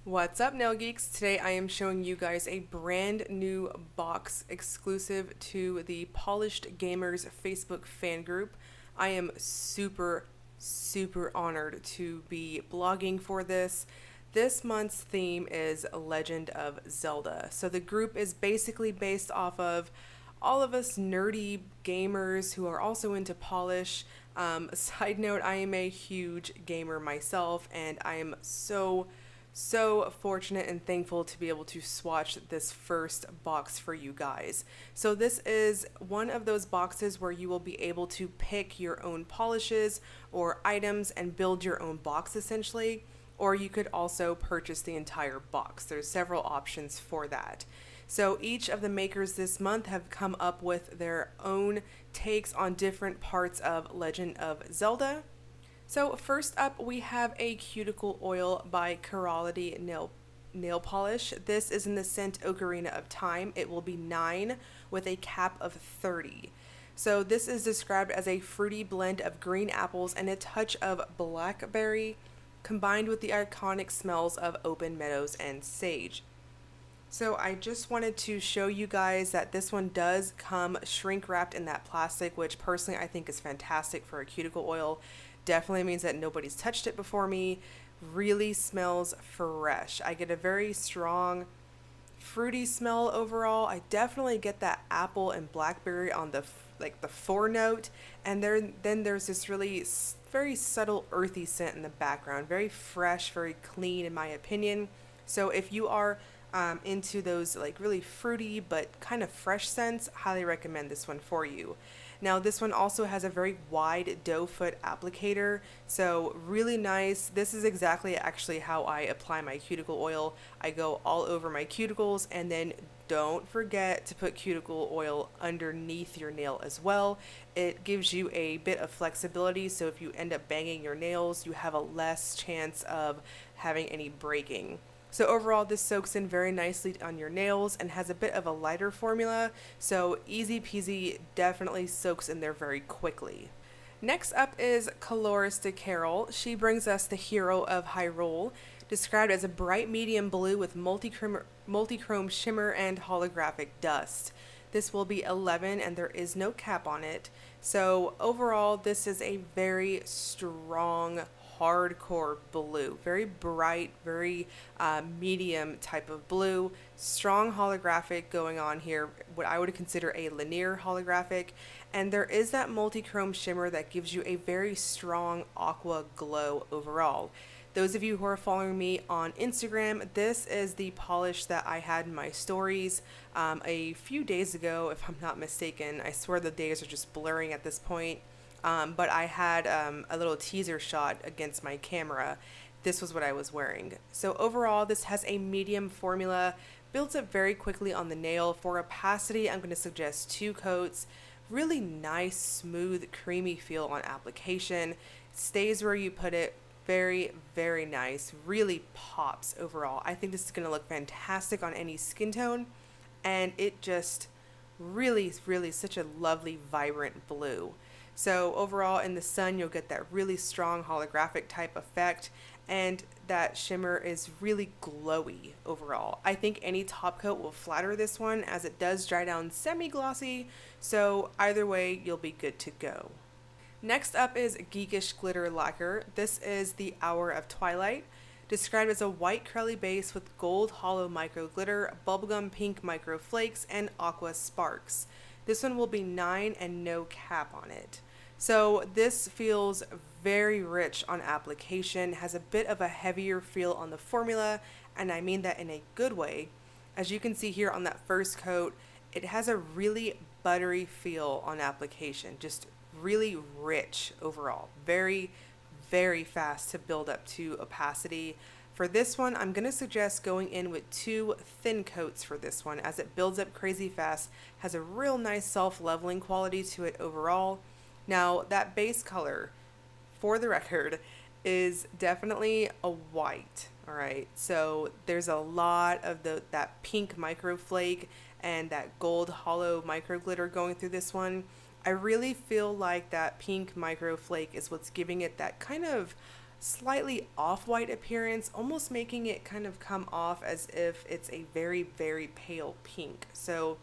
What's up, nail geeks? Today I am showing you guys a brand new box exclusive to the Polished Gamers Facebook fan group. I am super honored to be blogging for this. This month's theme is Legend of Zelda. So the group is basically based off of all of us nerdy gamers who are also into polish. Side note, I am a huge gamer myself, and I am so fortunate and thankful to be able to swatch this first box for you guys. So this is one of those boxes where you will be able to pick your own polishes or items and build your own box essentially, or you could also purchase the entire box. There's several options for that. So each of the makers this month have come up with their own takes on different parts of Legend of Zelda. So first up, we have a cuticle oil by Chirality nail polish. This is in the scent Ocarina of Time. It will be 9 with a cap of 30. So this is described as a fruity blend of green apples and a touch of blackberry combined with the iconic smells of open meadows and sage. So I just wanted to show you guys that this one does come shrink wrapped in that plastic, which personally I think is fantastic for a cuticle oil. Definitely means that nobody's touched it before me. Really smells fresh. I get a very strong fruity smell overall. I definitely get that apple and blackberry on the the fore note, and then there's this really very subtle earthy scent in the background. Very fresh, very clean in my opinion. So if you are into those like really fruity but kind of fresh scents, highly recommend this one for you. Now this one also has a very wide doe foot applicator, so really nice. This is exactly actually how I apply my cuticle oil. I go all over my cuticles, and then don't forget to put cuticle oil underneath your nail as well. It gives you a bit of flexibility, so if you end up banging your nails, you have a less chance of having any breaking. So overall, this soaks in very nicely on your nails and has a bit of a lighter formula, so EasyPeasy definitely soaks in there very quickly. Next up is Coloristic Carol. She brings us the hero of Hyrule, described as a bright medium blue with multichrome shimmer and holographic dust. This will be 11 and there is no cap on it. So overall, this is a very strong hardcore blue, very bright, very medium type of blue, strong holographic going on here, what I would consider a linear holographic, and there is that multi-chrome shimmer that gives you a very strong aqua glow overall. Those of you who are following me on Instagram, this is the polish that I had in my stories a few days ago, if I'm not mistaken. I swear the days are just blurring at this point. But I had a little teaser shot against my camera. This was what I was wearing. So overall, this has a medium formula, builds up very quickly on the nail. For opacity, I'm going to suggest 2 coats. Really nice, smooth, creamy feel on application. Stays where you put it. Very nice. Really pops overall. I think this is going to look fantastic on any skin tone. And it just really such a lovely, vibrant blue. So overall in the sun, you'll get that really strong holographic type effect, and that shimmer is really glowy overall. I think any top coat will flatter this one as it does dry down semi-glossy, so either way you'll be good to go. Next up is Geekish Glitter Lacquer. This is the Hour of Twilight, described as a white curly base with gold hollow micro glitter, bubblegum pink micro flakes, and aqua sparks. This one will be 9 and no cap on it. So this feels very rich on application, has a bit of a heavier feel on the formula, and I mean that in a good way. As you can see here on that first coat, it has a really buttery feel on application, just really rich overall. Very fast to build up to opacity. For this one, I'm going to suggest going in with 2 thin coats for this one, as it builds up crazy fast, has a real nice self-leveling quality to it overall. Now, that base color, for the record, is definitely a white, all right? So there's a lot of that pink micro flake and that gold hollow micro glitter going through this one. I really feel like that pink micro flake is what's giving it that kind of slightly off-white appearance, almost making it kind of come off as if it's a very, very pale pink. So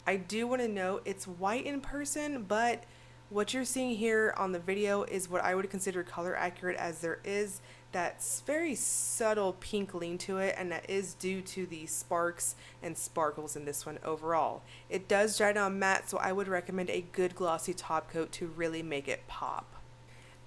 I do want to note it's white in person, but what you're seeing here on the video is what I would consider color accurate, as there is that very subtle pink lean to it, and that is due to the sparks and sparkles in this one overall. It does dry down matte, so I would recommend a good glossy top coat to really make it pop.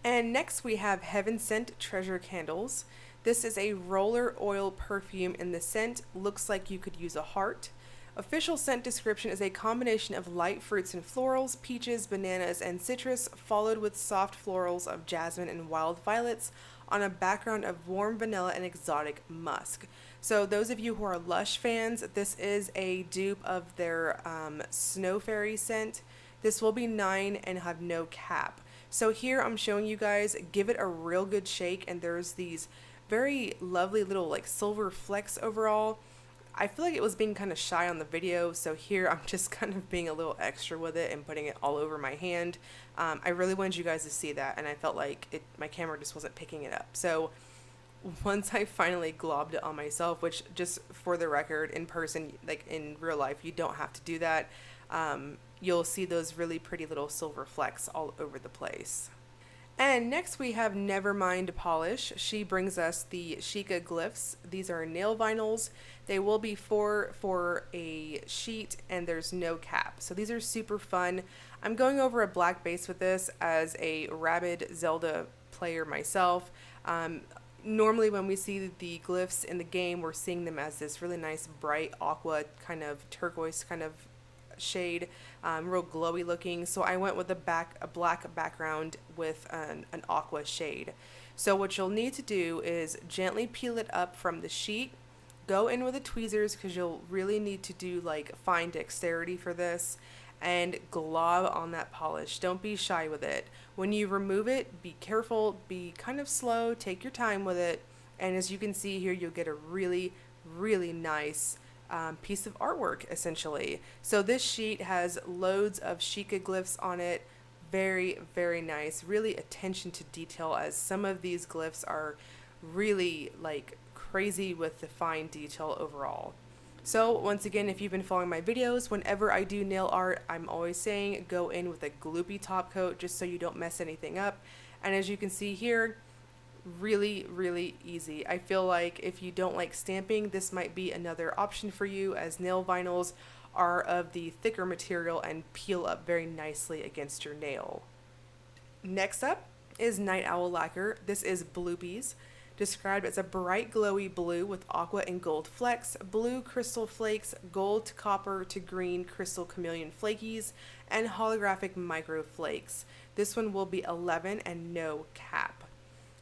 And next we have Heaven Scent Treasure Candles. This is a roller oil perfume, and the scent looks like you could use a heart. Official scent description is a combination of light fruits and florals, peaches, bananas, and citrus, followed with soft florals of jasmine and wild violets on a background of warm vanilla and exotic musk. So those of you who are Lush fans, this is a dupe of their Snow Fairy scent. This will be 9 and have no cap. So here I'm showing you guys, give it a real good shake, and there's these very lovely little like silver flecks overall. I feel like it was being kind of shy on the video, so here I'm just kind of being a little extra with it and putting it all over my hand. I really wanted you guys to see that, and I felt like my camera just wasn't picking it up. So once I finally globbed it on myself, which, just for the record, in person, like in real life, you don't have to do that. You'll see those really pretty little silver flecks all over the place. And next we have Nevermind Polish. She brings us the Shiekah glyphs. These are nail vinyls. They will be 4 for a sheet, and there's no cap. So these are super fun. I'm going over a black base with this as a rabid Zelda player myself. Normally when we see the glyphs in the game, we're seeing them as this really nice bright aqua kind of turquoise kind of shade, real glowy looking. So I went with a black background with an aqua shade. So what you'll need to do is gently peel it up from the sheet, go in with the tweezers, because you'll really need to do like fine dexterity for this, and glob on that polish. Don't be shy with it. When you remove it, be careful, be kind of slow, take your time with it, and as you can see here, you'll get a really, really nice piece of artwork essentially. So this sheet has loads of Shiekah glyphs on it. Very, very nice. Really attention to detail, as some of these glyphs are really like crazy with the fine detail overall. So once again, if you've been following my videos, whenever I do nail art, I'm always saying go in with a gloopy top coat just so you don't mess anything up. And as you can see here, really, really easy. I feel like if you don't like stamping, this might be another option for you, as nail vinyls are of the thicker material and peel up very nicely against your nail. Next up is Niteowl Lacquer. This is Blupees, described as a bright glowy blue with aqua and gold flecks, blue crystal flakes, gold to copper to green crystal chameleon flakies, and holographic micro flakes. This one will be 11 and no cap.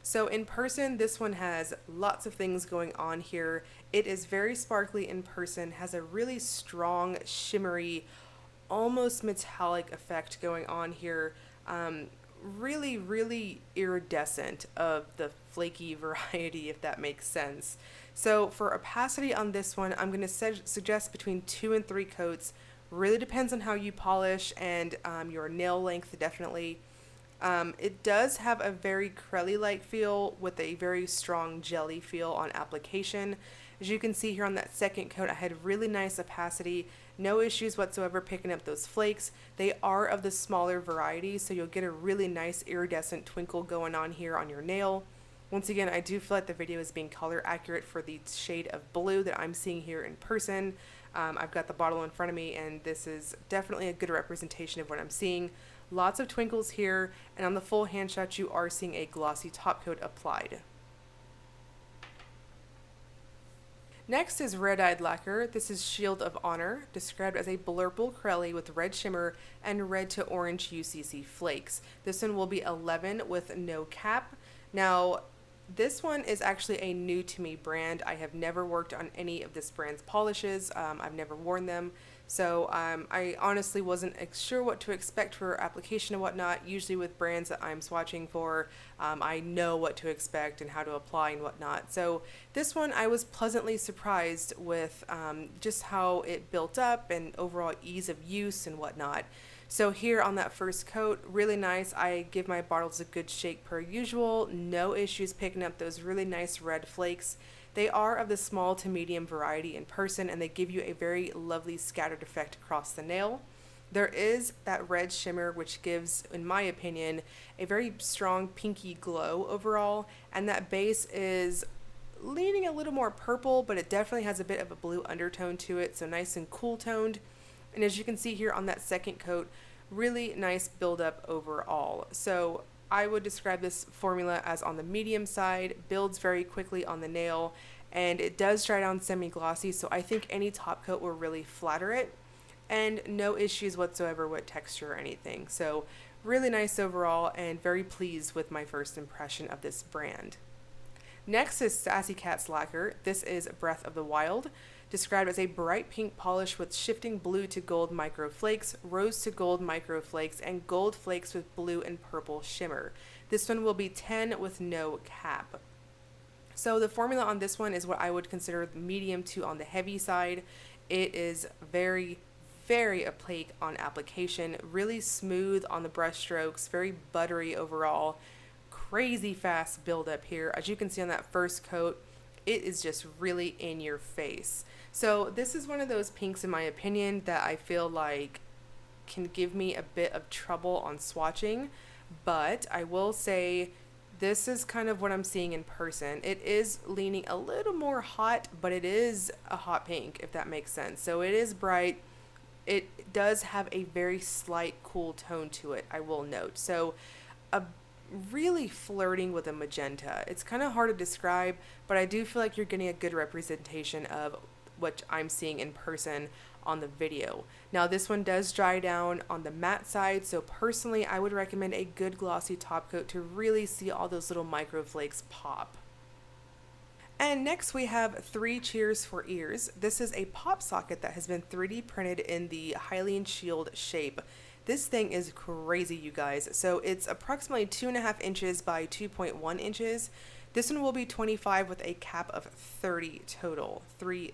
So in person, this one has lots of things going on here. It is very sparkly in person, has a really strong, shimmery, almost metallic effect going on here. Really, really iridescent of the flaky variety, if that makes sense. So for opacity on this one, I'm going to suggest between 2 and 3 coats. Really depends on how you polish and your nail length, definitely. It does have a very crelly-like feel with a very strong jelly feel on application. As you can see here on that second coat, I had really nice opacity, no issues whatsoever picking up those flakes. They are of the smaller variety, so you'll get a really nice iridescent twinkle going on here on your nail. Once again, I do feel like the video is being color accurate for the shade of blue that I'm seeing here in person. I've got the bottle in front of me, and this is definitely a good representation of what I'm seeing. Lots of twinkles here, and on the full hand shot you are seeing a glossy top coat applied. Next is Redeye Lacquer. This is Shield of Honor, described as a blurple crelly with red shimmer and red to orange UCC flakes. This one will be 11 with no cap. Now, this one is actually a new to me brand. I have never worked on any of this brand's polishes. I've never worn them. So I honestly wasn't sure what to expect for application and whatnot. Usually with brands that I'm swatching for, I know what to expect and how to apply and whatnot. So this one I was pleasantly surprised with just how it built up and overall ease of use and whatnot. So here on that first coat, really nice. I give my bottles a good shake per usual. No issues picking up those really nice red flakes. They are of the small to medium variety in person, and they give you a very lovely scattered effect across the nail. There is that red shimmer, which gives, in my opinion, a very strong pinky glow overall, and that base is leaning a little more purple, but it definitely has a bit of a blue undertone to it, so nice and cool toned. And as you can see here on that second coat, really nice buildup overall. So I would describe this formula as on the medium side, builds very quickly on the nail, and it does dry down semi-glossy, so I think any top coat will really flatter it, and no issues whatsoever with texture or anything. So really nice overall, and very pleased with my first impression of this brand. Next is Sassy Cat's Lacquer. This is Breath of the Wild, described as a bright pink polish with shifting blue to gold microflakes, rose to gold microflakes, and gold flakes with blue and purple shimmer. This one will be 10 with no cap. So the formula on this one is what I would consider medium to on the heavy side. It is very, very opaque on application, really smooth on the brush strokes, very buttery overall. Crazy fast buildup here. As you can see on that first coat, it is just really in your face. So this is one of those pinks, in my opinion, that I feel like can give me a bit of trouble on swatching, but I will say this is kind of what I'm seeing in person. It is leaning a little more hot, but it is a hot pink, if that makes sense. So it is bright. It does have a very slight cool tone to it, I will note. So a really flirting with a magenta. It's kind of hard to describe, but I do feel like you're getting a good representation of what I'm seeing in person on the video. Now this one does dry down on the matte side, so personally I would recommend a good glossy top coat to really see all those little micro flakes pop. And next we have 3 Cheers for Ears. This is a Popsocket that has been 3D printed in the Hylian shield shape. This thing is crazy, you guys. So it's approximately 2.5 inches by 2.1 inches. This one will be 25 with a cap of 30 total, 30.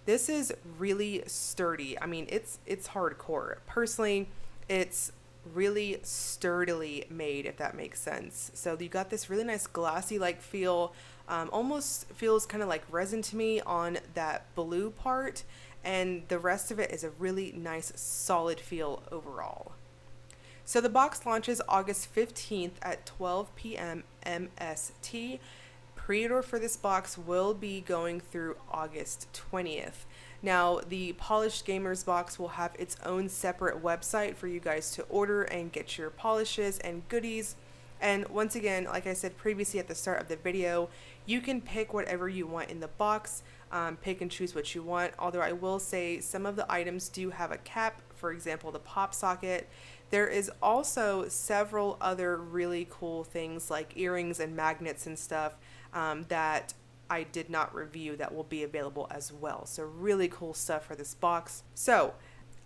This is really sturdy. I mean, it's hardcore. Personally, it's really sturdily made, if that makes sense. So you got this really nice glossy like feel, almost feels kind of like resin to me on that blue part, and the rest of it is a really nice solid feel overall. So the box launches August 15th at 12 p.m. MST. Pre-order for this box will be going through August 20th. Now, the Polished Gamers box will have its own separate website for you guys to order and get your polishes and goodies. And once again, like I said previously at the start of the video, you can pick whatever you want in the box, pick and choose what you want. Although I will say some of the items do have a cap, for example, the Popsocket. There is also several other really cool things like earrings and magnets and stuff that I did not review that will be available as well. So really cool stuff for this box. So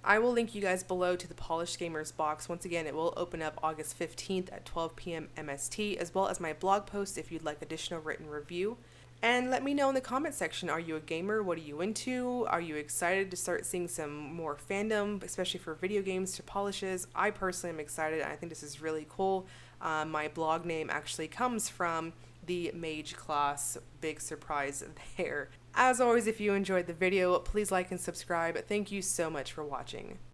I will link you guys below to the Polished Gamers box. Once again, it will open up August 15th at 12 p.m. MST, as well as my blog post if you'd like additional written review. And let me know in the comment section, are you a gamer? What are you into? Are you excited to start seeing some more fandom, especially for video games to polishes? I personally am excited, and I think this is really cool. My blog name actually comes from the Mage class. Big surprise there. As always, if you enjoyed the video, please like and subscribe. Thank you so much for watching.